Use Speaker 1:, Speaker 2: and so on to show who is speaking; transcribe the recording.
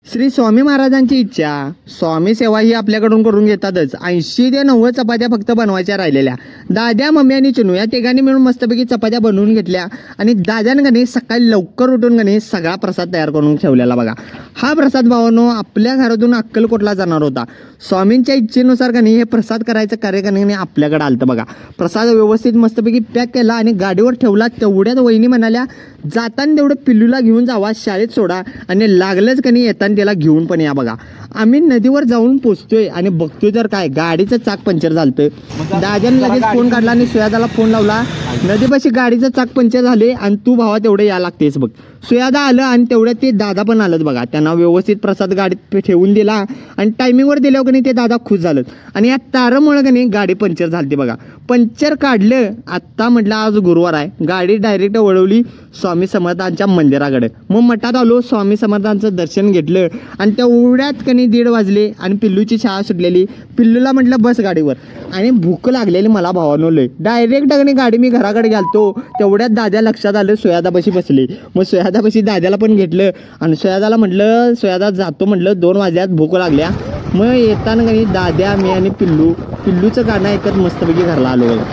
Speaker 1: श्री स्वामी महाराजांची इच्छा स्वामी सेवा ही आपल्याकडून करून घेतातच. 80 ते 90 चपात्या फक्त बनवायच्या राहिलेल्या. दाद्या, मम्मी आणि चिनू या तिघांनी मिळून मस्तपैकी चपात्या बनवून घेतल्या आणि दाद्यानं गणे सकाळी लवकर उठून गणे सगळा प्रसाद तयार करून ठेवलेला बघा. हा प्रसाद भावांनो आपल्या घरातून अक्कलकोटला जाणार होता. स्वामींच्या इच्छेनुसार गणे हे प्रसाद करायचं कार्य गणे आपल्याकडे आलतं बघा. प्रसाद व्यवस्थित मस्तपैकी पॅक केला आणि गाडीवर ठेवला. तेवढ्यात वहिनी म्हणाल्या जाताना तेवढं पिल्लूला घेऊन जावा, शाळेत सोडा आणि लागलंच कणी येताना त्याला घेऊन पण या बघा. आम्ही नदीवर जाऊन पोचतोय आणि बघतोय तर काय गाडीचं चाक पंक्चर झालतं. दादाने लगेच फोन काढला आणि सुयादाला फोन लावला. नदीपाशी गाडीचं चाक पंक्चर झाले आणि तू भावा तेवढं या लागतेस बघ. सुयादा आलं आणि तेवढ्यात ते दादा पण आलंच बघा. त्यांना व्यवस्थित प्रसाद गाडीत ठेवून दिला आणि टायमिंगवर दिल्यावर कणी ते दादा खुश झालं आणि या तारामुळे कणी गाडी पंक्चर झाली बघा. पंक्चर काढलं. आत्ता म्हटलं आज गुरुवार आहे. गाडी डायरेक्ट वळवली स्वामी समर्थांच्या मंदिराकडे. मग मठात आलो, स्वामी समर्थांचं दर्शन घेतलं आणि तेवढ्यात कणी 1:30 वाजले आणि पिल्लूची शाळा सुटलेली. पिल्लूला म्हटलं बस गाडीवर आणि भूक लागलेली मला भावानो लय. डायरेक्ट गाडी मी घराकडे गेलतो. तेवढ्यात दाद्या लक्षात आलं सुयादापाशी बसले. मग सुयादापाशी दाद्याला पण घेतलं आणि सुयादाला म्हटलं सुयादा जातो म्हटलं 2 वाजल्यात भूक लागल्या. मग येताना कणी दाद्या, मी आणि पिल्लूचं गाणं ऐकत मस्तपैकी घरला आलो बघा.